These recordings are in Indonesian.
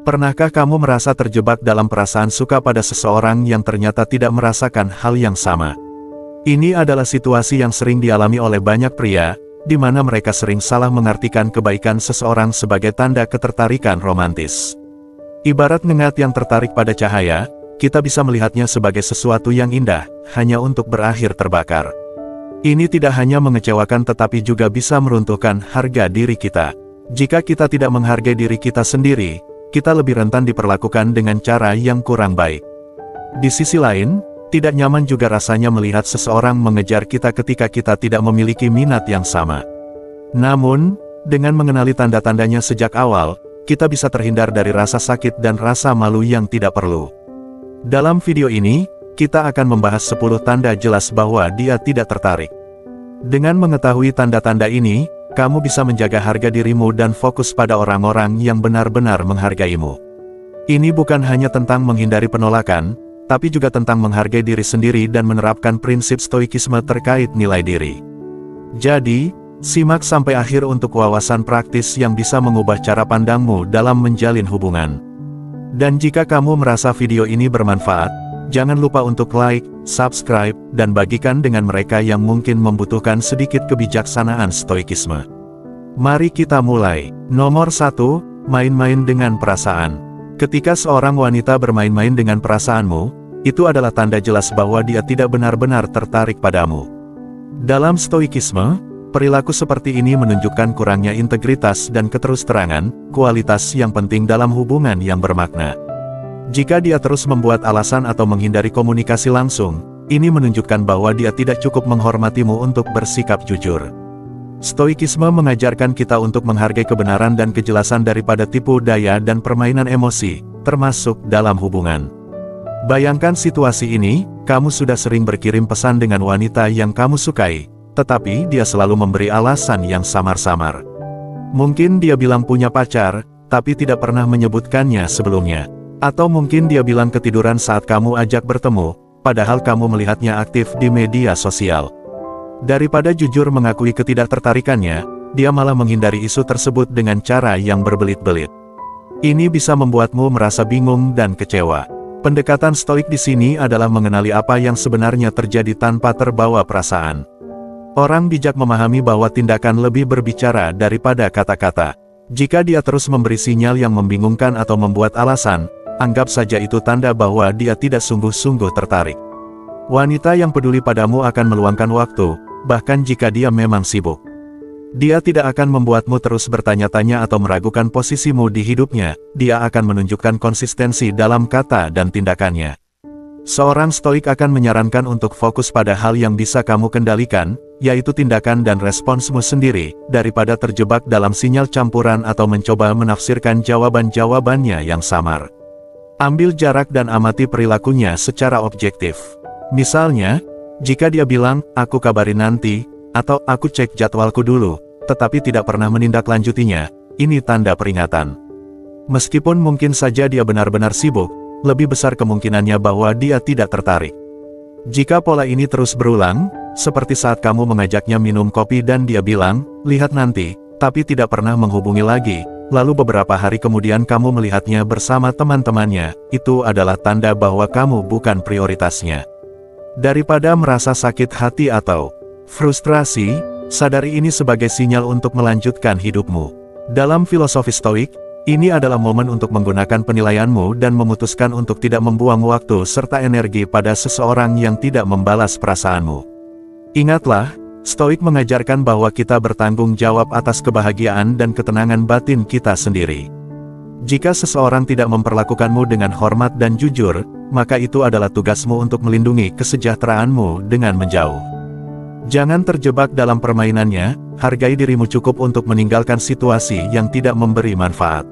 Pernahkah kamu merasa terjebak dalam perasaan suka pada seseorang yang ternyata tidak merasakan hal yang sama? Ini adalah situasi yang sering dialami oleh banyak pria, di mana mereka sering salah mengartikan kebaikan seseorang sebagai tanda ketertarikan romantis. Ibarat ngengat yang tertarik pada cahaya, kita bisa melihatnya sebagai sesuatu yang indah, hanya untuk berakhir terbakar. Ini tidak hanya mengecewakan tetapi juga bisa meruntuhkan harga diri kita. Jika kita tidak menghargai diri kita sendiri, kita lebih rentan diperlakukan dengan cara yang kurang baik. Di sisi lain, tidak nyaman juga rasanya melihat seseorang mengejar kita ketika kita tidak memiliki minat yang sama. Namun, dengan mengenali tanda-tandanya sejak awal, kita bisa terhindar dari rasa sakit dan rasa malu yang tidak perlu. Dalam video ini, kita akan membahas 10 tanda jelas bahwa dia tidak tertarik. Dengan mengetahui tanda-tanda ini, kamu bisa menjaga harga dirimu dan fokus pada orang-orang yang benar-benar menghargaimu. Ini bukan hanya tentang menghindari penolakan, tapi juga tentang menghargai diri sendiri dan menerapkan prinsip stoikisme terkait nilai diri. Jadi, simak sampai akhir untuk wawasan praktis yang bisa mengubah cara pandangmu dalam menjalin hubungan. Dan jika kamu merasa video ini bermanfaat, jangan lupa untuk like, subscribe, dan bagikan dengan mereka yang mungkin membutuhkan sedikit kebijaksanaan stoikisme. Mari kita mulai. Nomor 1, main-main dengan perasaan. Ketika seorang wanita bermain-main dengan perasaanmu, itu adalah tanda jelas bahwa dia tidak benar-benar tertarik padamu. Dalam stoikisme, perilaku seperti ini menunjukkan kurangnya integritas dan keterus-terangan, kualitas yang penting dalam hubungan yang bermakna. Jika dia terus membuat alasan atau menghindari komunikasi langsung, ini menunjukkan bahwa dia tidak cukup menghormatimu untuk bersikap jujur. Stoikisme mengajarkan kita untuk menghargai kebenaran dan kejelasan daripada tipu daya dan permainan emosi, termasuk dalam hubungan. Bayangkan situasi ini, kamu sudah sering berkirim pesan dengan wanita yang kamu sukai, tetapi dia selalu memberi alasan yang samar-samar. Mungkin dia bilang punya pacar, tapi tidak pernah menyebutkannya sebelumnya. Atau mungkin dia bilang ketiduran saat kamu ajak bertemu, padahal kamu melihatnya aktif di media sosial. Daripada jujur mengakui ketidaktertarikannya, dia malah menghindari isu tersebut dengan cara yang berbelit-belit. Ini bisa membuatmu merasa bingung dan kecewa. Pendekatan stoik di sini adalah mengenali apa yang sebenarnya terjadi tanpa terbawa perasaan. Orang bijak memahami bahwa tindakan lebih berbicara daripada kata-kata. Jika dia terus memberi sinyal yang membingungkan atau membuat alasan, anggap saja itu tanda bahwa dia tidak sungguh-sungguh tertarik. Wanita yang peduli padamu akan meluangkan waktu, bahkan jika dia memang sibuk. Dia tidak akan membuatmu terus bertanya-tanya atau meragukan posisimu di hidupnya, dia akan menunjukkan konsistensi dalam kata dan tindakannya. Seorang stoik akan menyarankan untuk fokus pada hal yang bisa kamu kendalikan, yaitu tindakan dan responsmu sendiri, daripada terjebak dalam sinyal campuran atau mencoba menafsirkan jawaban-jawabannya yang samar. Ambil jarak dan amati perilakunya secara objektif. Misalnya, jika dia bilang, "Aku kabarin nanti," atau "Aku cek jadwalku dulu," tetapi tidak pernah menindaklanjutinya, ini tanda peringatan. Meskipun mungkin saja dia benar-benar sibuk, lebih besar kemungkinannya bahwa dia tidak tertarik. Jika pola ini terus berulang, seperti saat kamu mengajaknya minum kopi dan dia bilang, "Lihat nanti," tapi tidak pernah menghubungi lagi, lalu beberapa hari kemudian kamu melihatnya bersama teman-temannya, itu adalah tanda bahwa kamu bukan prioritasnya. Daripada merasa sakit hati atau frustrasi, sadari ini sebagai sinyal untuk melanjutkan hidupmu. Dalam filosofi stoik, ini adalah momen untuk menggunakan penilaianmu dan memutuskan untuk tidak membuang waktu serta energi pada seseorang yang tidak membalas perasaanmu. Ingatlah, stoik mengajarkan bahwa kita bertanggung jawab atas kebahagiaan dan ketenangan batin kita sendiri. Jika seseorang tidak memperlakukanmu dengan hormat dan jujur, maka itu adalah tugasmu untuk melindungi kesejahteraanmu dengan menjauh. Jangan terjebak dalam permainannya, hargai dirimu cukup untuk meninggalkan situasi yang tidak memberi manfaat.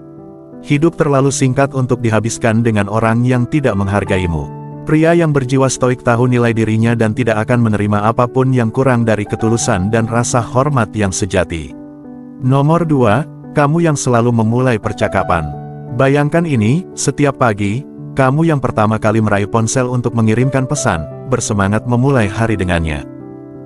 Hidup terlalu singkat untuk dihabiskan dengan orang yang tidak menghargaimu. Pria yang berjiwa stoik tahu nilai dirinya dan tidak akan menerima apapun yang kurang dari ketulusan dan rasa hormat yang sejati. Nomor 2, kamu yang selalu memulai percakapan. Bayangkan ini, setiap pagi, kamu yang pertama kali meraih ponsel untuk mengirimkan pesan, bersemangat memulai hari dengannya.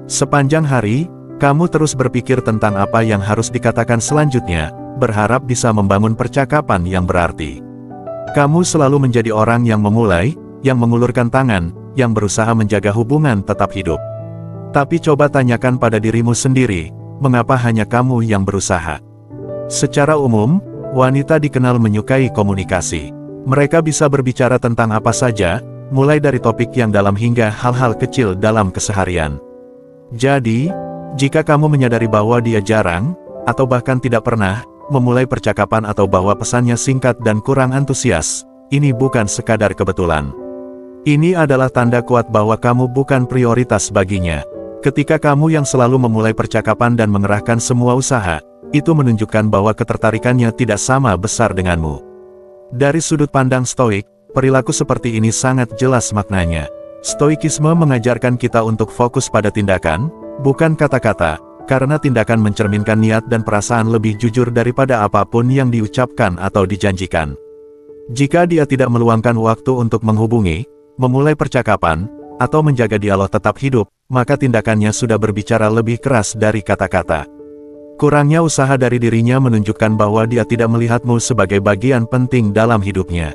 Sepanjang hari, kamu terus berpikir tentang apa yang harus dikatakan selanjutnya, berharap bisa membangun percakapan yang berarti. Kamu selalu menjadi orang yang memulai, yang mengulurkan tangan, yang berusaha menjaga hubungan tetap hidup. Tapi coba tanyakan pada dirimu sendiri, mengapa hanya kamu yang berusaha? Secara umum, wanita dikenal menyukai komunikasi. Mereka bisa berbicara tentang apa saja, mulai dari topik yang dalam hingga hal-hal kecil dalam keseharian. Jadi, jika kamu menyadari bahwa dia jarang, atau bahkan tidak pernah, memulai percakapan atau bahwa pesannya singkat dan kurang antusias, ini bukan sekadar kebetulan. Ini adalah tanda kuat bahwa kamu bukan prioritas baginya. Ketika kamu yang selalu memulai percakapan dan mengerahkan semua usaha, itu menunjukkan bahwa ketertarikannya tidak sama besar denganmu. Dari sudut pandang Stoik, perilaku seperti ini sangat jelas maknanya. Stoikisme mengajarkan kita untuk fokus pada tindakan, bukan kata-kata, karena tindakan mencerminkan niat dan perasaan lebih jujur daripada apapun yang diucapkan atau dijanjikan. Jika dia tidak meluangkan waktu untuk menghubungi, memulai percakapan, atau menjaga dialog tetap hidup, maka tindakannya sudah berbicara lebih keras dari kata-kata. Kurangnya usaha dari dirinya menunjukkan bahwa dia tidak melihatmu sebagai bagian penting dalam hidupnya.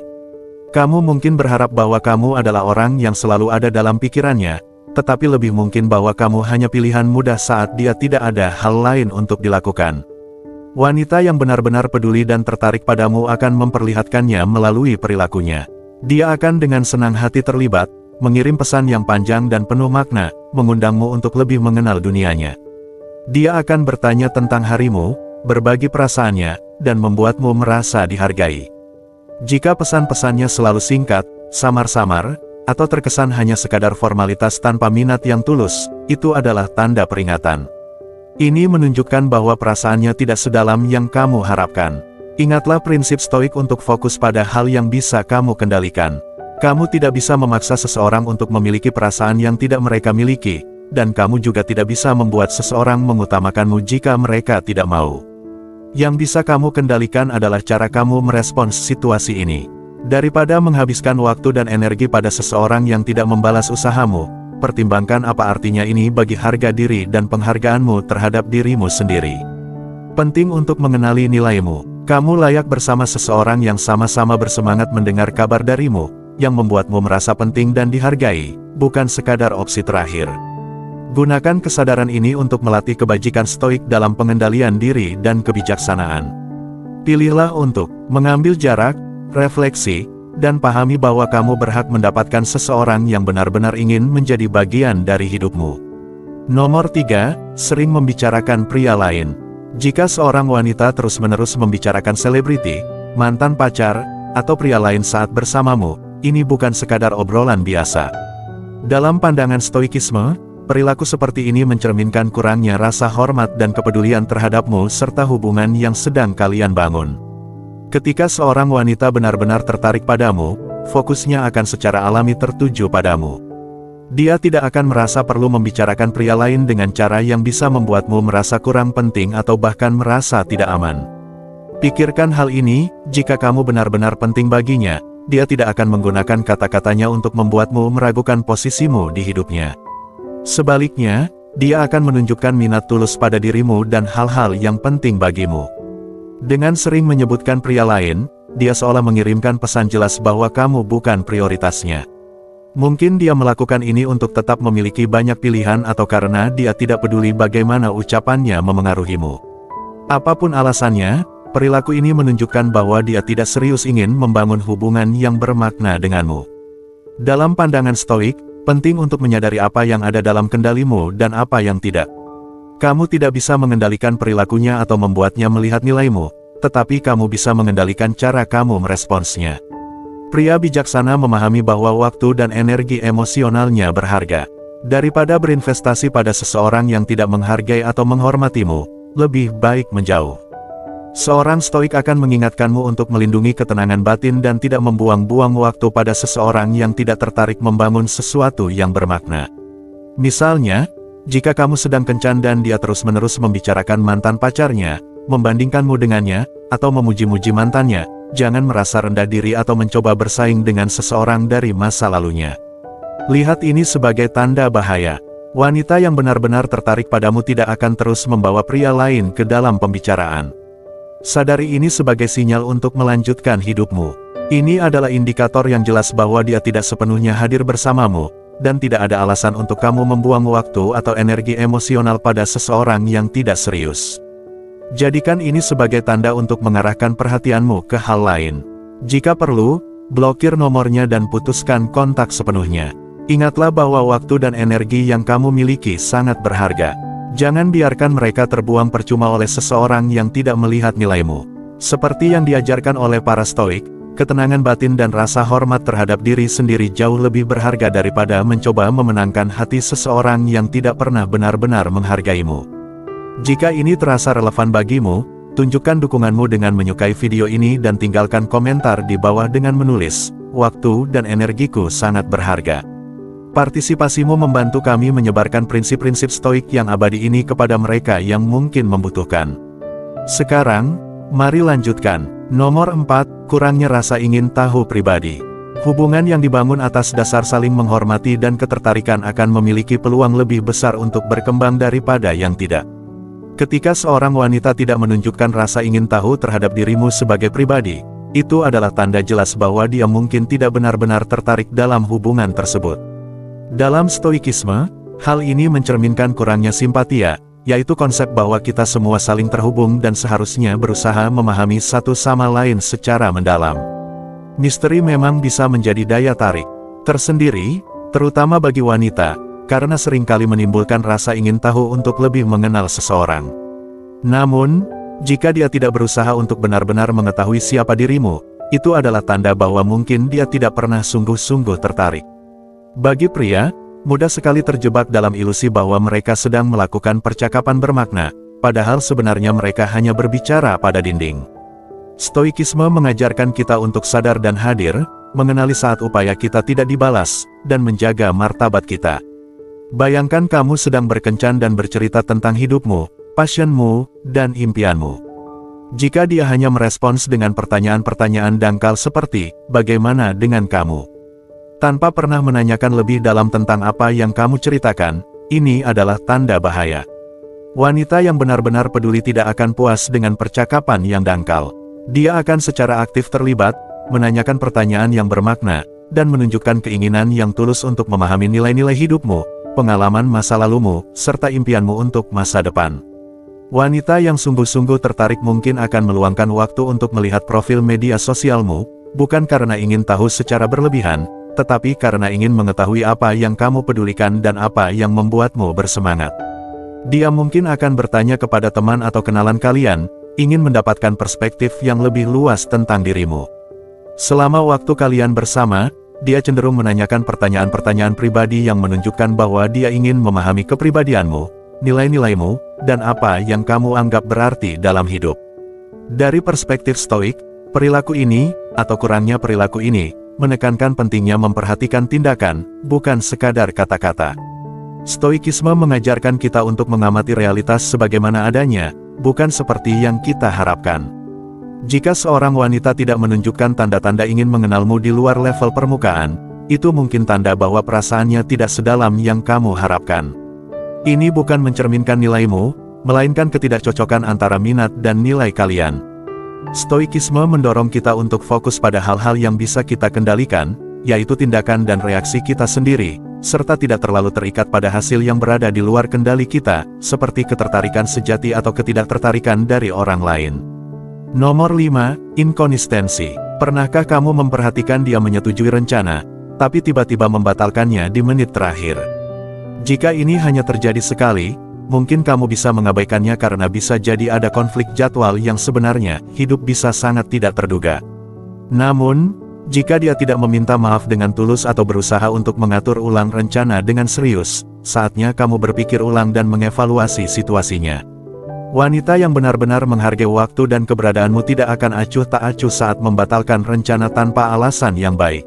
Kamu mungkin berharap bahwa kamu adalah orang yang selalu ada dalam pikirannya, tetapi lebih mungkin bahwa kamu hanya pilihan mudah saat dia tidak ada hal lain untuk dilakukan. Wanita yang benar-benar peduli dan tertarik padamu akan memperlihatkannya melalui perilakunya. Dia akan dengan senang hati terlibat, mengirim pesan yang panjang dan penuh makna, mengundangmu untuk lebih mengenal dunianya. Dia akan bertanya tentang harimu, berbagi perasaannya, dan membuatmu merasa dihargai. Jika pesan-pesannya selalu singkat, samar-samar, atau terkesan hanya sekadar formalitas tanpa minat yang tulus, itu adalah tanda peringatan. Ini menunjukkan bahwa perasaannya tidak sedalam yang kamu harapkan. Ingatlah prinsip Stoik untuk fokus pada hal yang bisa kamu kendalikan. Kamu tidak bisa memaksa seseorang untuk memiliki perasaan yang tidak mereka miliki, dan kamu juga tidak bisa membuat seseorang mengutamakanmu jika mereka tidak mau. Yang bisa kamu kendalikan adalah cara kamu merespons situasi ini. Daripada menghabiskan waktu dan energi pada seseorang yang tidak membalas usahamu, pertimbangkan apa artinya ini bagi harga diri dan penghargaanmu terhadap dirimu sendiri. Penting untuk mengenali nilaimu. Kamu layak bersama seseorang yang sama-sama bersemangat mendengar kabar darimu, yang membuatmu merasa penting dan dihargai, bukan sekadar opsi terakhir. Gunakan kesadaran ini untuk melatih kebajikan Stoik dalam pengendalian diri dan kebijaksanaan. Pilihlah untuk mengambil jarak, refleksi, dan pahami bahwa kamu berhak mendapatkan seseorang yang benar-benar ingin menjadi bagian dari hidupmu. Nomor 3, sering membicarakan pria lain. Jika seorang wanita terus-menerus membicarakan selebriti, mantan pacar, atau pria lain saat bersamamu, ini bukan sekadar obrolan biasa. Dalam pandangan Stoikisme, perilaku seperti ini mencerminkan kurangnya rasa hormat dan kepedulian terhadapmu serta hubungan yang sedang kalian bangun. Ketika seorang wanita benar-benar tertarik padamu, fokusnya akan secara alami tertuju padamu. Dia tidak akan merasa perlu membicarakan pria lain dengan cara yang bisa membuatmu merasa kurang penting atau bahkan merasa tidak aman. Pikirkan hal ini, jika kamu benar-benar penting baginya, dia tidak akan menggunakan kata-katanya untuk membuatmu meragukan posisimu di hidupnya. Sebaliknya, dia akan menunjukkan minat tulus pada dirimu dan hal-hal yang penting bagimu. Dengan sering menyebutkan pria lain, dia seolah mengirimkan pesan jelas bahwa kamu bukan prioritasnya. Mungkin dia melakukan ini untuk tetap memiliki banyak pilihan atau karena dia tidak peduli bagaimana ucapannya memengaruhimu. Apapun alasannya, perilaku ini menunjukkan bahwa dia tidak serius ingin membangun hubungan yang bermakna denganmu. Dalam pandangan Stoik, penting untuk menyadari apa yang ada dalam kendalimu dan apa yang tidak. Kamu tidak bisa mengendalikan perilakunya atau membuatnya melihat nilaimu, tetapi kamu bisa mengendalikan cara kamu meresponsnya. Pria bijaksana memahami bahwa waktu dan energi emosionalnya berharga. Daripada berinvestasi pada seseorang yang tidak menghargai atau menghormatimu, lebih baik menjauh. Seorang Stoik akan mengingatkanmu untuk melindungi ketenangan batin dan tidak membuang-buang waktu pada seseorang yang tidak tertarik membangun sesuatu yang bermakna. Misalnya, jika kamu sedang kencan dan dia terus-menerus membicarakan mantan pacarnya, membandingkanmu dengannya, atau memuji-muji mantannya, jangan merasa rendah diri atau mencoba bersaing dengan seseorang dari masa lalunya. Lihat ini sebagai tanda bahaya. Wanita yang benar-benar tertarik padamu tidak akan terus membawa pria lain ke dalam pembicaraan. Sadari ini sebagai sinyal untuk melanjutkan hidupmu. Ini adalah indikator yang jelas bahwa dia tidak sepenuhnya hadir bersamamu, dan tidak ada alasan untuk kamu membuang waktu atau energi emosional pada seseorang yang tidak serius. Jadikan ini sebagai tanda untuk mengarahkan perhatianmu ke hal lain. Jika perlu, blokir nomornya dan putuskan kontak sepenuhnya. Ingatlah bahwa waktu dan energi yang kamu miliki sangat berharga. Jangan biarkan mereka terbuang percuma oleh seseorang yang tidak melihat nilaimu. Seperti yang diajarkan oleh para Stoik, ketenangan batin dan rasa hormat terhadap diri sendiri jauh lebih berharga daripada mencoba memenangkan hati seseorang yang tidak pernah benar-benar menghargaimu. Jika ini terasa relevan bagimu, tunjukkan dukunganmu dengan menyukai video ini dan tinggalkan komentar di bawah dengan menulis, "Waktu dan energiku sangat berharga." Partisipasimu membantu kami menyebarkan prinsip-prinsip Stoik yang abadi ini kepada mereka yang mungkin membutuhkan. Sekarang, mari lanjutkan. Nomor 4, kurangnya rasa ingin tahu pribadi. Hubungan yang dibangun atas dasar saling menghormati dan ketertarikan akan memiliki peluang lebih besar untuk berkembang daripada yang tidak. Ketika seorang wanita tidak menunjukkan rasa ingin tahu terhadap dirimu sebagai pribadi, itu adalah tanda jelas bahwa dia mungkin tidak benar-benar tertarik dalam hubungan tersebut. Dalam Stoikisme, hal ini mencerminkan kurangnya simpatia, yaitu konsep bahwa kita semua saling terhubung dan seharusnya berusaha memahami satu sama lain secara mendalam. Misteri memang bisa menjadi daya tarik tersendiri, terutama bagi wanita, karena seringkali menimbulkan rasa ingin tahu untuk lebih mengenal seseorang. Namun, jika dia tidak berusaha untuk benar-benar mengetahui siapa dirimu, itu adalah tanda bahwa mungkin dia tidak pernah sungguh-sungguh tertarik. Bagi pria, mudah sekali terjebak dalam ilusi bahwa mereka sedang melakukan percakapan bermakna, padahal sebenarnya mereka hanya berbicara pada dinding. Stoikisme mengajarkan kita untuk sadar dan hadir, mengenali saat upaya kita tidak dibalas, dan menjaga martabat kita. Bayangkan kamu sedang berkencan dan bercerita tentang hidupmu, passionmu, dan impianmu. Jika dia hanya merespons dengan pertanyaan-pertanyaan dangkal seperti, "Bagaimana dengan kamu?" tanpa pernah menanyakan lebih dalam tentang apa yang kamu ceritakan, ini adalah tanda bahaya. Wanita yang benar-benar peduli tidak akan puas dengan percakapan yang dangkal. Dia akan secara aktif terlibat, menanyakan pertanyaan yang bermakna, dan menunjukkan keinginan yang tulus untuk memahami nilai-nilai hidupmu, pengalaman masa lalumu, serta impianmu untuk masa depan. Wanita yang sungguh-sungguh tertarik mungkin akan meluangkan waktu untuk melihat profil media sosialmu, bukan karena ingin tahu secara berlebihan, tetapi karena ingin mengetahui apa yang kamu pedulikan dan apa yang membuatmu bersemangat. Dia mungkin akan bertanya kepada teman atau kenalan kalian, ingin mendapatkan perspektif yang lebih luas tentang dirimu. Selama waktu kalian bersama, dia cenderung menanyakan pertanyaan-pertanyaan pribadi yang menunjukkan bahwa dia ingin memahami kepribadianmu, nilai-nilaimu, dan apa yang kamu anggap berarti dalam hidup. Dari perspektif Stoik, perilaku ini, atau kurangnya perilaku ini, menekankan pentingnya memperhatikan tindakan, bukan sekadar kata-kata. Stoikisme mengajarkan kita untuk mengamati realitas sebagaimana adanya, bukan seperti yang kita harapkan. Jika seorang wanita tidak menunjukkan tanda-tanda ingin mengenalmu di luar level permukaan, itu mungkin tanda bahwa perasaannya tidak sedalam yang kamu harapkan. Ini bukan mencerminkan nilaimu, melainkan ketidakcocokan antara minat dan nilai kalian. Stoikisme mendorong kita untuk fokus pada hal-hal yang bisa kita kendalikan, yaitu tindakan dan reaksi kita sendiri, serta tidak terlalu terikat pada hasil yang berada di luar kendali kita, seperti ketertarikan sejati atau ketidaktertarikan dari orang lain. Nomor 5, inkonsistensi. Pernahkah kamu memperhatikan dia menyetujui rencana, tapi tiba-tiba membatalkannya di menit terakhir? Jika ini hanya terjadi sekali, mungkin kamu bisa mengabaikannya karena bisa jadi ada konflik jadwal yang sebenarnya hidup bisa sangat tidak terduga. Namun, jika dia tidak meminta maaf dengan tulus atau berusaha untuk mengatur ulang rencana dengan serius, saatnya kamu berpikir ulang dan mengevaluasi situasinya. Wanita yang benar-benar menghargai waktu dan keberadaanmu tidak akan acuh tak acuh saat membatalkan rencana tanpa alasan yang baik.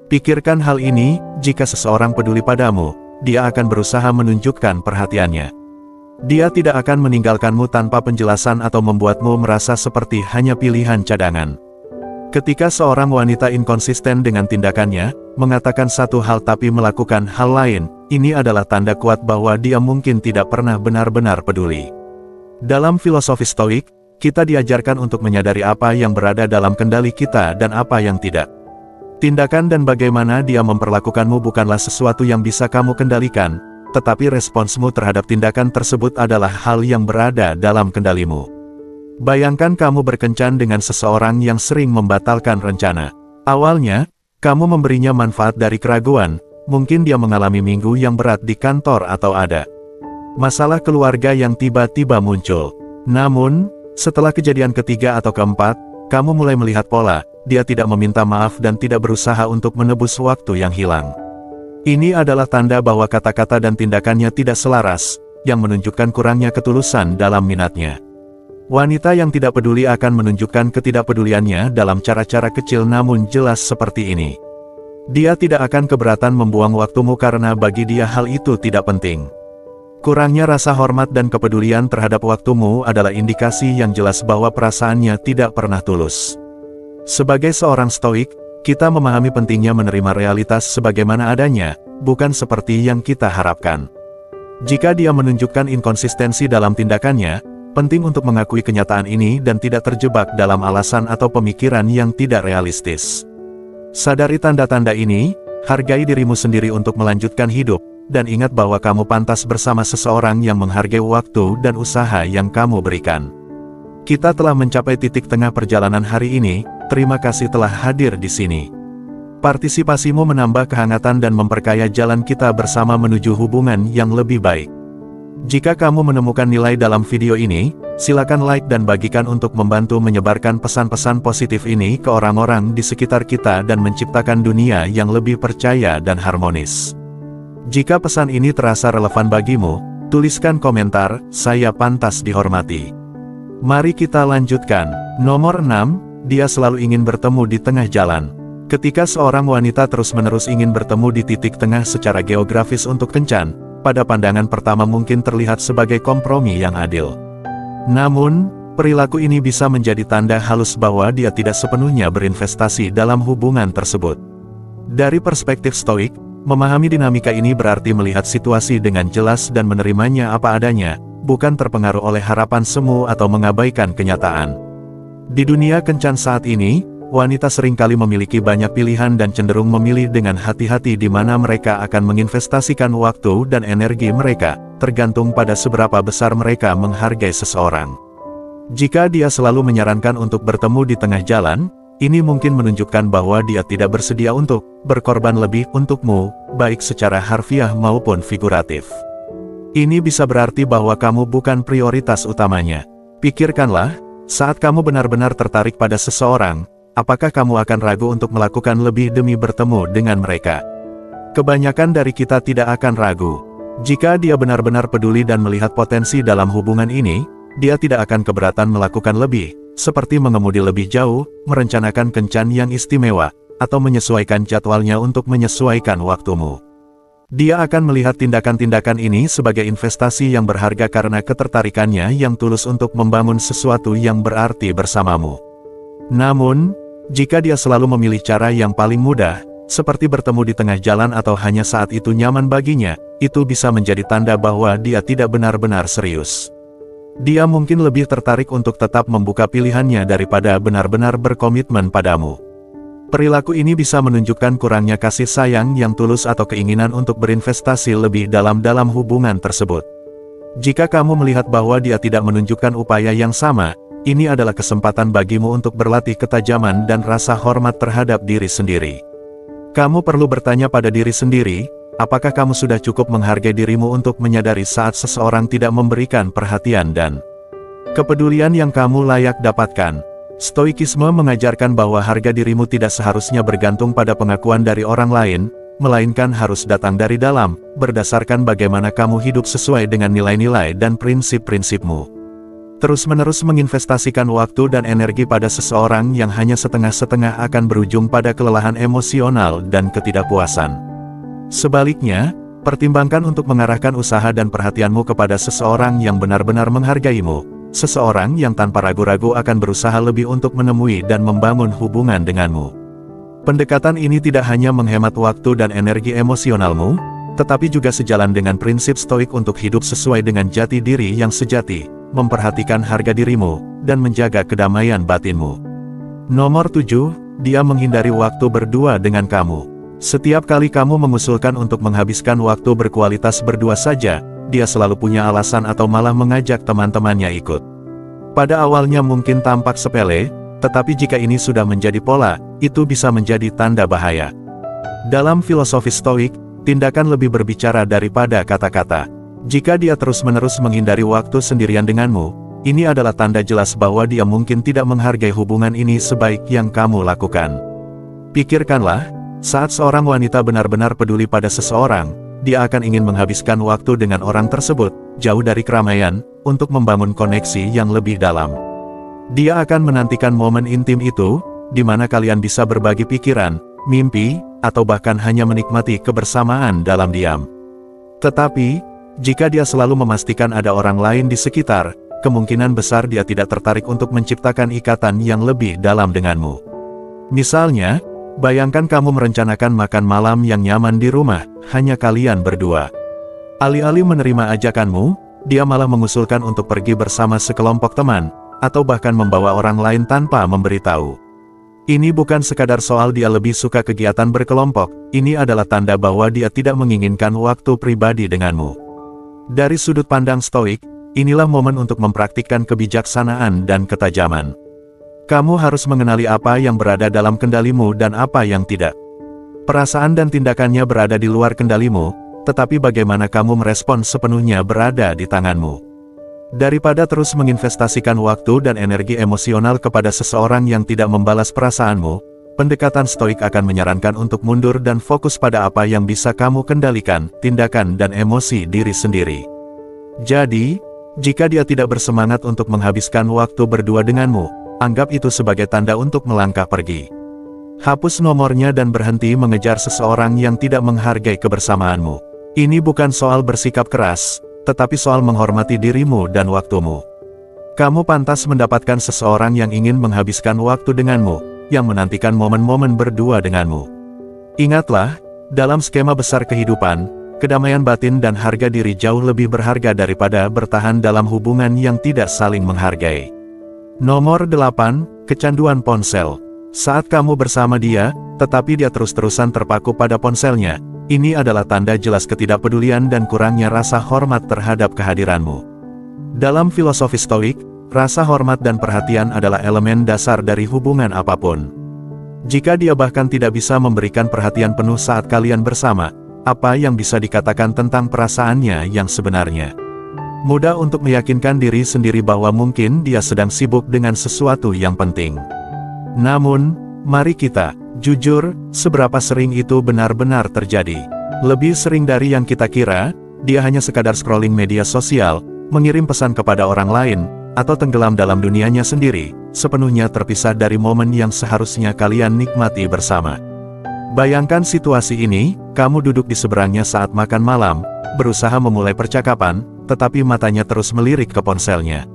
Pikirkan hal ini, jika seseorang peduli padamu, dia akan berusaha menunjukkan perhatiannya. Dia tidak akan meninggalkanmu tanpa penjelasan atau membuatmu merasa seperti hanya pilihan cadangan. Ketika seorang wanita inkonsisten dengan tindakannya, mengatakan satu hal tapi melakukan hal lain, ini adalah tanda kuat bahwa dia mungkin tidak pernah benar-benar peduli. Dalam filosofi Stoik, kita diajarkan untuk menyadari apa yang berada dalam kendali kita dan apa yang tidak. Tindakan dan bagaimana dia memperlakukanmu bukanlah sesuatu yang bisa kamu kendalikan, tetapi responsmu terhadap tindakan tersebut adalah hal yang berada dalam kendalimu. Bayangkan kamu berkencan dengan seseorang yang sering membatalkan rencana. Awalnya, kamu memberinya manfaat dari keraguan, mungkin dia mengalami minggu yang berat di kantor atau ada masalah keluarga yang tiba-tiba muncul. Namun, setelah kejadian ketiga atau keempat, kamu mulai melihat pola, dia tidak meminta maaf dan tidak berusaha untuk menebus waktu yang hilang. Ini adalah tanda bahwa kata-kata dan tindakannya tidak selaras, yang menunjukkan kurangnya ketulusan dalam minatnya. Wanita yang tidak peduli akan menunjukkan ketidakpeduliannya dalam cara-cara kecil namun jelas seperti ini. Dia tidak akan keberatan membuang waktumu karena bagi dia hal itu tidak penting. Kurangnya rasa hormat dan kepedulian terhadap waktumu adalah indikasi yang jelas bahwa perasaannya tidak pernah tulus. Sebagai seorang stoik, kita memahami pentingnya menerima realitas sebagaimana adanya, bukan seperti yang kita harapkan. Jika dia menunjukkan inkonsistensi dalam tindakannya, penting untuk mengakui kenyataan ini dan tidak terjebak dalam alasan atau pemikiran yang tidak realistis. Sadari tanda-tanda ini, hargai dirimu sendiri untuk melanjutkan hidup, dan ingat bahwa kamu pantas bersama seseorang yang menghargai waktu dan usaha yang kamu berikan. Kita telah mencapai titik tengah perjalanan hari ini, terima kasih telah hadir di sini. Partisipasimu menambah kehangatan dan memperkaya jalan kita bersama menuju hubungan yang lebih baik. Jika kamu menemukan nilai dalam video ini, silakan like dan bagikan untuk membantu menyebarkan pesan-pesan positif ini ke orang-orang di sekitar kita dan menciptakan dunia yang lebih percaya dan harmonis. Jika pesan ini terasa relevan bagimu, tuliskan komentar, "Saya pantas dihormati." Mari kita lanjutkan. Nomor 6, dia selalu ingin bertemu di tengah jalan. Ketika seorang wanita terus-menerus ingin bertemu di titik tengah secara geografis untuk kencan, pada pandangan pertama mungkin terlihat sebagai kompromi yang adil. Namun, perilaku ini bisa menjadi tanda halus bahwa dia tidak sepenuhnya berinvestasi dalam hubungan tersebut. Dari perspektif stoik, memahami dinamika ini berarti melihat situasi dengan jelas dan menerimanya apa adanya, bukan terpengaruh oleh harapan semu atau mengabaikan kenyataan. Di dunia kencan saat ini, wanita seringkali memiliki banyak pilihan dan cenderung memilih dengan hati-hati di mana mereka akan menginvestasikan waktu dan energi mereka, tergantung pada seberapa besar mereka menghargai seseorang. Jika dia selalu menyarankan untuk bertemu di tengah jalan, ini mungkin menunjukkan bahwa dia tidak bersedia untuk berkorban lebih untukmu, baik secara harfiah maupun figuratif. Ini bisa berarti bahwa kamu bukan prioritas utamanya. Pikirkanlah, saat kamu benar-benar tertarik pada seseorang, apakah kamu akan ragu untuk melakukan lebih demi bertemu dengan mereka? Kebanyakan dari kita tidak akan ragu. Jika dia benar-benar peduli dan melihat potensi dalam hubungan ini, dia tidak akan keberatan melakukan lebih, seperti mengemudi lebih jauh, merencanakan kencan yang istimewa, atau menyesuaikan jadwalnya untuk menyesuaikan waktumu. Dia akan melihat tindakan-tindakan ini sebagai investasi yang berharga karena ketertarikannya yang tulus untuk membangun sesuatu yang berarti bersamamu. Namun, jika dia selalu memilih cara yang paling mudah, seperti bertemu di tengah jalan atau hanya saat itu nyaman baginya, itu bisa menjadi tanda bahwa dia tidak benar-benar serius. Dia mungkin lebih tertarik untuk tetap membuka pilihannya daripada benar-benar berkomitmen padamu. Perilaku ini bisa menunjukkan kurangnya kasih sayang yang tulus atau keinginan untuk berinvestasi lebih dalam hubungan tersebut. Jika kamu melihat bahwa dia tidak menunjukkan upaya yang sama, ini adalah kesempatan bagimu untuk berlatih ketajaman dan rasa hormat terhadap diri sendiri. Kamu perlu bertanya pada diri sendiri, apakah kamu sudah cukup menghargai dirimu untuk menyadari saat seseorang tidak memberikan perhatian dan kepedulian yang kamu layak dapatkan. Stoikisme mengajarkan bahwa harga dirimu tidak seharusnya bergantung pada pengakuan dari orang lain, melainkan harus datang dari dalam, berdasarkan bagaimana kamu hidup sesuai dengan nilai-nilai dan prinsip-prinsipmu. Terus-menerus menginvestasikan waktu dan energi pada seseorang yang hanya setengah-setengah akan berujung pada kelelahan emosional dan ketidakpuasan. Sebaliknya, pertimbangkan untuk mengarahkan usaha dan perhatianmu kepada seseorang yang benar-benar menghargaimu, seseorang yang tanpa ragu-ragu akan berusaha lebih untuk menemui dan membangun hubungan denganmu. Pendekatan ini tidak hanya menghemat waktu dan energi emosionalmu, tetapi juga sejalan dengan prinsip stoik untuk hidup sesuai dengan jati diri yang sejati, memperhatikan harga dirimu, dan menjaga kedamaian batinmu. Nomor 7, dia menghindari waktu berdua dengan kamu. Setiap kali kamu mengusulkan untuk menghabiskan waktu berkualitas berdua saja, dia selalu punya alasan atau malah mengajak teman-temannya ikut. Pada awalnya mungkin tampak sepele, tetapi jika ini sudah menjadi pola, itu bisa menjadi tanda bahaya. Dalam filosofi Stoik, tindakan lebih berbicara daripada kata-kata. Jika dia terus-menerus menghindari waktu sendirian denganmu, ini adalah tanda jelas bahwa dia mungkin tidak menghargai hubungan ini sebaik yang kamu lakukan. Pikirkanlah, saat seorang wanita benar-benar peduli pada seseorang, dia akan ingin menghabiskan waktu dengan orang tersebut, jauh dari keramaian, untuk membangun koneksi yang lebih dalam. Dia akan menantikan momen intim itu, di mana kalian bisa berbagi pikiran, mimpi, atau bahkan hanya menikmati kebersamaan dalam diam. Tetapi, jika dia selalu memastikan ada orang lain di sekitar, kemungkinan besar dia tidak tertarik untuk menciptakan ikatan yang lebih dalam denganmu. Misalnya, bayangkan kamu merencanakan makan malam yang nyaman di rumah, hanya kalian berdua. Alih-alih menerima ajakanmu, dia malah mengusulkan untuk pergi bersama sekelompok teman, atau bahkan membawa orang lain tanpa memberitahu. Ini bukan sekadar soal dia lebih suka kegiatan berkelompok, ini adalah tanda bahwa dia tidak menginginkan waktu pribadi denganmu. Dari sudut pandang Stoik, inilah momen untuk mempraktikkan kebijaksanaan dan ketajaman. Kamu harus mengenali apa yang berada dalam kendalimu dan apa yang tidak. Perasaan dan tindakannya berada di luar kendalimu, tetapi bagaimana kamu merespon sepenuhnya berada di tanganmu. Daripada terus menginvestasikan waktu dan energi emosional kepada seseorang yang tidak membalas perasaanmu, pendekatan Stoik akan menyarankan untuk mundur dan fokus pada apa yang bisa kamu kendalikan, tindakan dan emosi diri sendiri. Jadi, jika dia tidak bersemangat untuk menghabiskan waktu berdua denganmu, anggap itu sebagai tanda untuk melangkah pergi. Hapus nomornya dan berhenti mengejar seseorang yang tidak menghargai kebersamaanmu. Ini bukan soal bersikap keras, tetapi soal menghormati dirimu dan waktumu. Kamu pantas mendapatkan seseorang yang ingin menghabiskan waktu denganmu, yang menantikan momen-momen berdua denganmu. Ingatlah, dalam skema besar kehidupan, kedamaian batin dan harga diri jauh lebih berharga daripada bertahan dalam hubungan yang tidak saling menghargai. Nomor 8, kecanduan ponsel. Saat kamu bersama dia, tetapi dia terus-terusan terpaku pada ponselnya, ini adalah tanda jelas ketidakpedulian dan kurangnya rasa hormat terhadap kehadiranmu. Dalam filosofi Stoik, rasa hormat dan perhatian adalah elemen dasar dari hubungan apapun. Jika dia bahkan tidak bisa memberikan perhatian penuh saat kalian bersama, apa yang bisa dikatakan tentang perasaannya yang sebenarnya? Mudah untuk meyakinkan diri sendiri bahwa mungkin dia sedang sibuk dengan sesuatu yang penting. Namun, mari kita jujur, seberapa sering itu benar-benar terjadi. Lebih sering dari yang kita kira, dia hanya sekadar scrolling media sosial, mengirim pesan kepada orang lain, atau tenggelam dalam dunianya sendiri, sepenuhnya terpisah dari momen yang seharusnya kalian nikmati bersama. Bayangkan situasi ini, kamu duduk di seberangnya saat makan malam, berusaha memulai percakapan, tetapi matanya terus melirik ke ponselnya.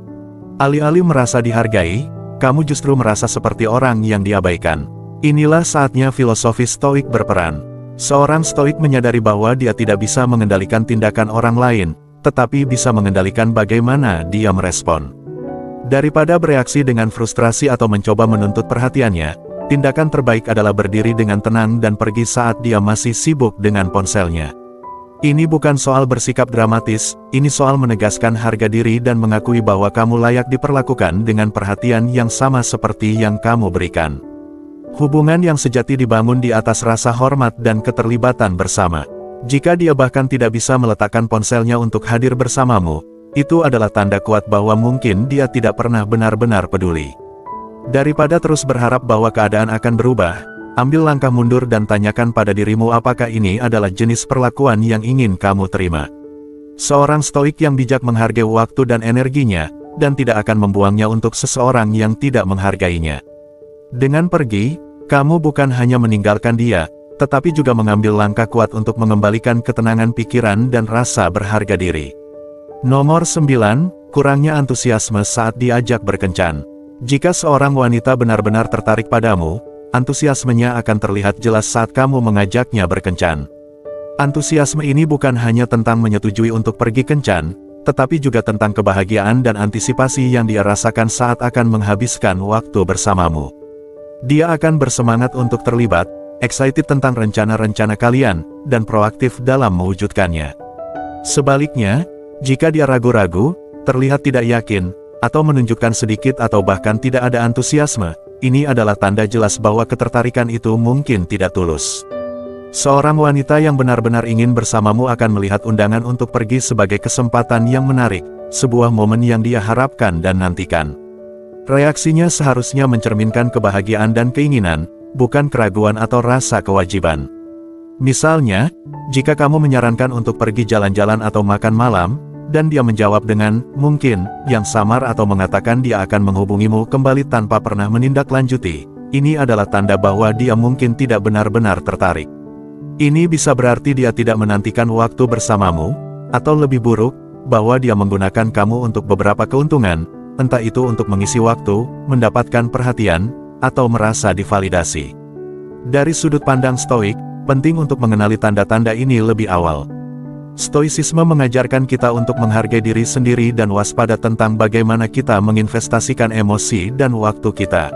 Alih-alih merasa dihargai, kamu justru merasa seperti orang yang diabaikan. Inilah saatnya filosofi Stoik berperan. Seorang Stoik menyadari bahwa dia tidak bisa mengendalikan tindakan orang lain, tetapi bisa mengendalikan bagaimana dia merespon. Daripada bereaksi dengan frustrasi atau mencoba menuntut perhatiannya, tindakan terbaik adalah berdiri dengan tenang dan pergi saat dia masih sibuk dengan ponselnya. Ini bukan soal bersikap dramatis, ini soal menegaskan harga diri dan mengakui bahwa kamu layak diperlakukan dengan perhatian yang sama seperti yang kamu berikan. Hubungan yang sejati dibangun di atas rasa hormat dan keterlibatan bersama. Jika dia bahkan tidak bisa meletakkan ponselnya untuk hadir bersamamu, itu adalah tanda kuat bahwa mungkin dia tidak pernah benar-benar peduli. Daripada terus berharap bahwa keadaan akan berubah, ambil langkah mundur dan tanyakan pada dirimu apakah ini adalah jenis perlakuan yang ingin kamu terima. Seorang Stoik yang bijak menghargai waktu dan energinya, dan tidak akan membuangnya untuk seseorang yang tidak menghargainya. Dengan pergi, kamu bukan hanya meninggalkan dia, tetapi juga mengambil langkah kuat untuk mengembalikan ketenangan pikiran dan rasa berharga diri. Nomor 9, kurangnya antusiasme saat diajak berkencan. Jika seorang wanita benar-benar tertarik padamu, antusiasmenya akan terlihat jelas saat kamu mengajaknya berkencan. Antusiasme ini bukan hanya tentang menyetujui untuk pergi kencan, tetapi juga tentang kebahagiaan dan antisipasi yang dia rasakan saat akan menghabiskan waktu bersamamu. Dia akan bersemangat untuk terlibat, excited tentang rencana-rencana kalian, dan proaktif dalam mewujudkannya. Sebaliknya, jika dia ragu-ragu, terlihat tidak yakin, atau menunjukkan sedikit atau bahkan tidak ada antusiasme, ini adalah tanda jelas bahwa ketertarikan itu mungkin tidak tulus. Seorang wanita yang benar-benar ingin bersamamu akan melihat undangan untuk pergi sebagai kesempatan yang menarik, sebuah momen yang dia harapkan dan nantikan. Reaksinya seharusnya mencerminkan kebahagiaan dan keinginan, bukan keraguan atau rasa kewajiban. Misalnya, jika kamu menyarankan untuk pergi jalan-jalan atau makan malam, dan dia menjawab dengan "mungkin" yang samar atau mengatakan dia akan menghubungimu kembali tanpa pernah menindaklanjuti, ini adalah tanda bahwa dia mungkin tidak benar-benar tertarik. Ini bisa berarti dia tidak menantikan waktu bersamamu, atau lebih buruk, bahwa dia menggunakan kamu untuk beberapa keuntungan, entah itu untuk mengisi waktu, mendapatkan perhatian, atau merasa divalidasi. Dari sudut pandang Stoik, penting untuk mengenali tanda-tanda ini lebih awal. Stoicisme mengajarkan kita untuk menghargai diri sendiri dan waspada tentang bagaimana kita menginvestasikan emosi dan waktu kita.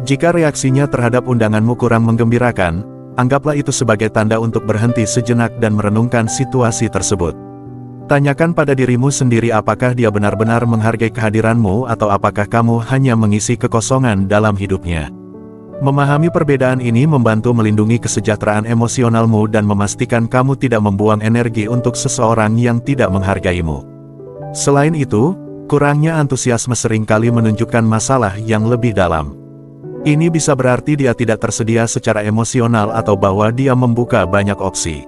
Jika reaksinya terhadap undanganmu kurang menggembirakan, anggaplah itu sebagai tanda untuk berhenti sejenak dan merenungkan situasi tersebut. Tanyakan pada dirimu sendiri apakah dia benar-benar menghargai kehadiranmu atau apakah kamu hanya mengisi kekosongan dalam hidupnya. Memahami perbedaan ini membantu melindungi kesejahteraan emosionalmu dan memastikan kamu tidak membuang energi untuk seseorang yang tidak menghargaimu. Selain itu, kurangnya antusiasme seringkali menunjukkan masalah yang lebih dalam. Ini bisa berarti dia tidak tersedia secara emosional atau bahwa dia membuka banyak opsi.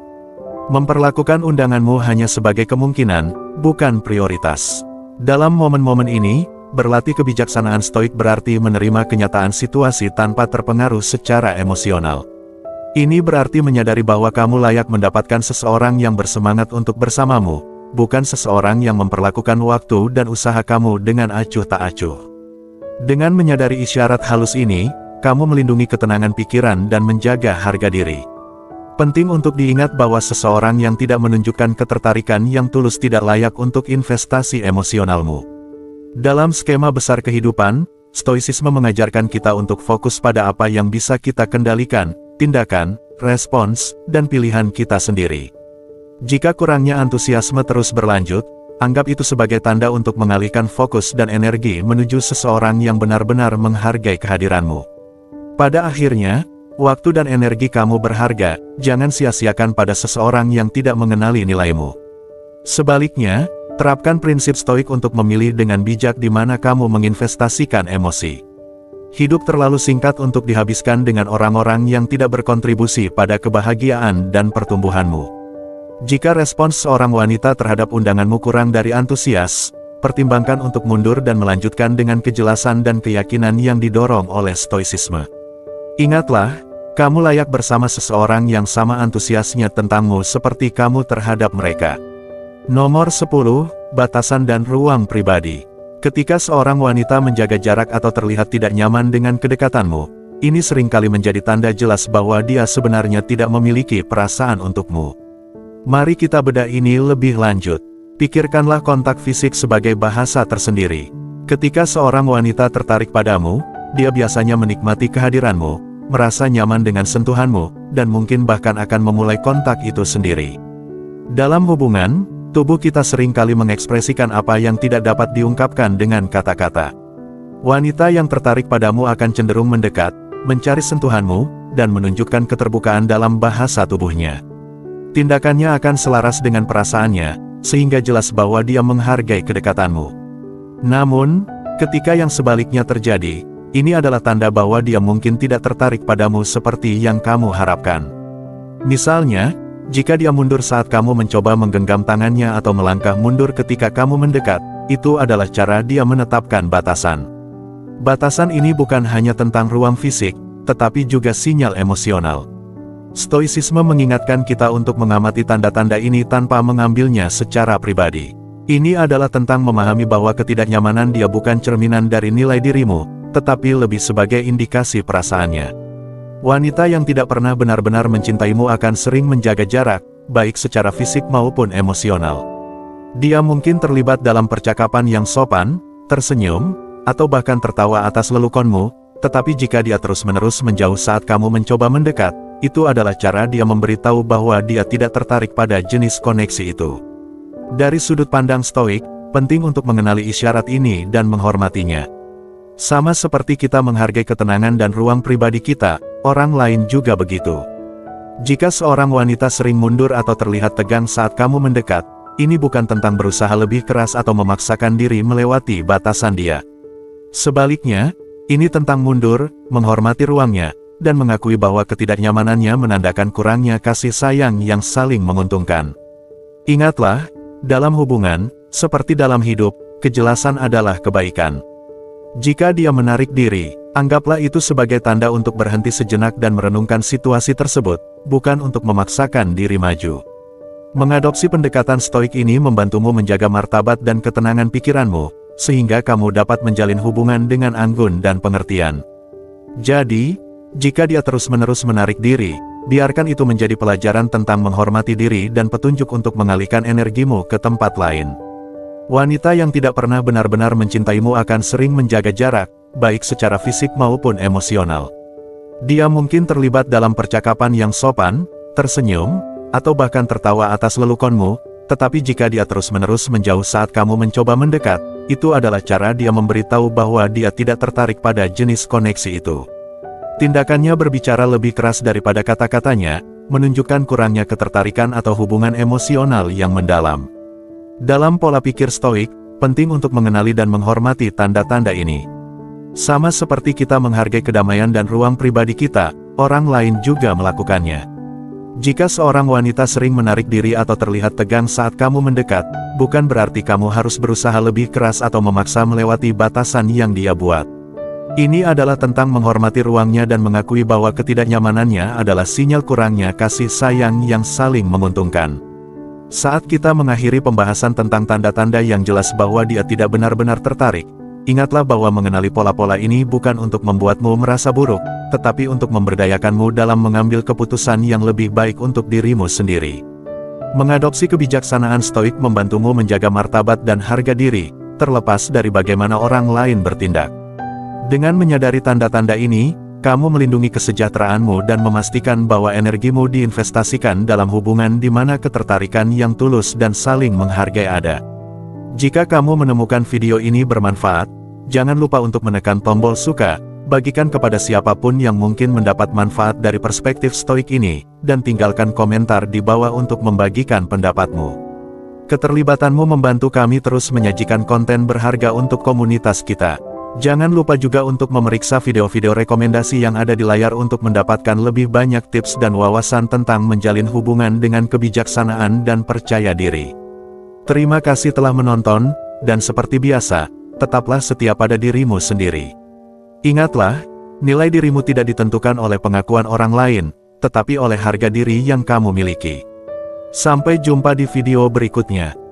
Memperlakukan undanganmu hanya sebagai kemungkinan, bukan prioritas. Dalam momen-momen ini, berlatih kebijaksanaan Stoik berarti menerima kenyataan situasi tanpa terpengaruh secara emosional. Ini berarti menyadari bahwa kamu layak mendapatkan seseorang yang bersemangat untuk bersamamu, bukan seseorang yang memperlakukan waktu dan usaha kamu dengan acuh tak acuh. Dengan menyadari isyarat halus ini, kamu melindungi ketenangan pikiran dan menjaga harga diri. Penting untuk diingat bahwa seseorang yang tidak menunjukkan ketertarikan yang tulus tidak layak untuk investasi emosionalmu. Dalam skema besar kehidupan, Stoicisme mengajarkan kita untuk fokus pada apa yang bisa kita kendalikan, tindakan, respons, dan pilihan kita sendiri. Jika kurangnya antusiasme terus berlanjut, anggap itu sebagai tanda untuk mengalihkan fokus dan energi menuju seseorang yang benar-benar menghargai kehadiranmu. Pada akhirnya, waktu dan energi kamu berharga, jangan sia-siakan pada seseorang yang tidak mengenali nilaimu. Sebaliknya, terapkan prinsip Stoik untuk memilih dengan bijak di mana kamu menginvestasikan emosi. Hidup terlalu singkat untuk dihabiskan dengan orang-orang yang tidak berkontribusi pada kebahagiaan dan pertumbuhanmu. Jika respons seorang wanita terhadap undanganmu kurang dari antusias, pertimbangkan untuk mundur dan melanjutkan dengan kejelasan dan keyakinan yang didorong oleh Stoicisme. Ingatlah, kamu layak bersama seseorang yang sama antusiasnya tentangmu seperti kamu terhadap mereka. Nomor 10, batasan dan ruang pribadi. Ketika seorang wanita menjaga jarak atau terlihat tidak nyaman dengan kedekatanmu, ini seringkali menjadi tanda jelas bahwa dia sebenarnya tidak memiliki perasaan untukmu. Mari kita bedah ini lebih lanjut. Pikirkanlah kontak fisik sebagai bahasa tersendiri. Ketika seorang wanita tertarik padamu, dia biasanya menikmati kehadiranmu, merasa nyaman dengan sentuhanmu, dan mungkin bahkan akan memulai kontak itu sendiri. Dalam hubungan, tubuh kita seringkali mengekspresikan apa yang tidak dapat diungkapkan dengan kata-kata. Wanita yang tertarik padamu akan cenderung mendekat, mencari sentuhanmu, dan menunjukkan keterbukaan dalam bahasa tubuhnya. Tindakannya akan selaras dengan perasaannya, sehingga jelas bahwa dia menghargai kedekatanmu. Namun, ketika yang sebaliknya terjadi, ini adalah tanda bahwa dia mungkin tidak tertarik padamu seperti yang kamu harapkan. Misalnya, jika dia mundur saat kamu mencoba menggenggam tangannya atau melangkah mundur ketika kamu mendekat, itu adalah cara dia menetapkan batasan. Batasan ini bukan hanya tentang ruang fisik, tetapi juga sinyal emosional. Stoicisme mengingatkan kita untuk mengamati tanda-tanda ini tanpa mengambilnya secara pribadi. Ini adalah tentang memahami bahwa ketidaknyamanan dia bukan cerminan dari nilai dirimu, tetapi lebih sebagai indikasi perasaannya. Wanita yang tidak pernah benar-benar mencintaimu akan sering menjaga jarak, baik secara fisik maupun emosional. Dia mungkin terlibat dalam percakapan yang sopan, tersenyum, atau bahkan tertawa atas lelukonmu, tetapi jika dia terus-menerus menjauh saat kamu mencoba mendekat, itu adalah cara dia memberitahu bahwa dia tidak tertarik pada jenis koneksi itu. Dari sudut pandang Stoik, penting untuk mengenali isyarat ini dan menghormatinya. Sama seperti kita menghargai ketenangan dan ruang pribadi kita, orang lain juga begitu. Jika seorang wanita sering mundur atau terlihat tegang saat kamu mendekat, ini bukan tentang berusaha lebih keras atau memaksakan diri melewati batasan dia. Sebaliknya, ini tentang mundur, menghormati ruangnya, dan mengakui bahwa ketidaknyamanannya menandakan kurangnya kasih sayang yang saling menguntungkan. Ingatlah, dalam hubungan, seperti dalam hidup, kejelasan adalah kebaikan. Jika dia menarik diri, anggaplah itu sebagai tanda untuk berhenti sejenak dan merenungkan situasi tersebut, bukan untuk memaksakan diri maju. Mengadopsi pendekatan Stoik ini membantumu menjaga martabat dan ketenangan pikiranmu, sehingga kamu dapat menjalin hubungan dengan anggun dan pengertian. Jadi, jika dia terus-menerus menarik diri, biarkan itu menjadi pelajaran tentang menghormati diri dan petunjuk untuk mengalihkan energimu ke tempat lain. Wanita yang tidak pernah benar-benar mencintaimu akan sering menjaga jarak, baik secara fisik maupun emosional. Dia mungkin terlibat dalam percakapan yang sopan, tersenyum, atau bahkan tertawa atas lelukonmu, tetapi jika dia terus-menerus menjauh saat kamu mencoba mendekat, itu adalah cara dia memberitahu bahwa dia tidak tertarik pada jenis koneksi itu. Tindakannya berbicara lebih keras daripada kata-katanya, menunjukkan kurangnya ketertarikan atau hubungan emosional yang mendalam. Dalam pola pikir Stoik, penting untuk mengenali dan menghormati tanda-tanda ini. Sama seperti kita menghargai kedamaian dan ruang pribadi kita, orang lain juga melakukannya. Jika seorang wanita sering menarik diri atau terlihat tegang saat kamu mendekat, bukan berarti kamu harus berusaha lebih keras atau memaksa melewati batasan yang dia buat. Ini adalah tentang menghormati ruangnya dan mengakui bahwa ketidaknyamanannya adalah sinyal kurangnya kasih sayang yang saling menguntungkan. Saat kita mengakhiri pembahasan tentang tanda-tanda yang jelas bahwa dia tidak benar-benar tertarik, ingatlah bahwa mengenali pola-pola ini bukan untuk membuatmu merasa buruk, tetapi untuk memberdayakanmu dalam mengambil keputusan yang lebih baik untuk dirimu sendiri. Mengadopsi kebijaksanaan Stoik membantumu menjaga martabat dan harga diri, terlepas dari bagaimana orang lain bertindak. Dengan menyadari tanda-tanda ini, kamu melindungi kesejahteraanmu dan memastikan bahwa energimu diinvestasikan dalam hubungan di mana ketertarikan yang tulus dan saling menghargai ada. Jika kamu menemukan video ini bermanfaat, jangan lupa untuk menekan tombol suka, bagikan kepada siapapun yang mungkin mendapat manfaat dari perspektif Stoik ini, dan tinggalkan komentar di bawah untuk membagikan pendapatmu. Keterlibatanmu membantu kami terus menyajikan konten berharga untuk komunitas kita. Jangan lupa juga untuk memeriksa video-video rekomendasi yang ada di layar untuk mendapatkan lebih banyak tips dan wawasan tentang menjalin hubungan dengan kebijaksanaan dan percaya diri. Terima kasih telah menonton, dan seperti biasa, tetaplah setia pada dirimu sendiri. Ingatlah, nilai dirimu tidak ditentukan oleh pengakuan orang lain, tetapi oleh harga diri yang kamu miliki. Sampai jumpa di video berikutnya.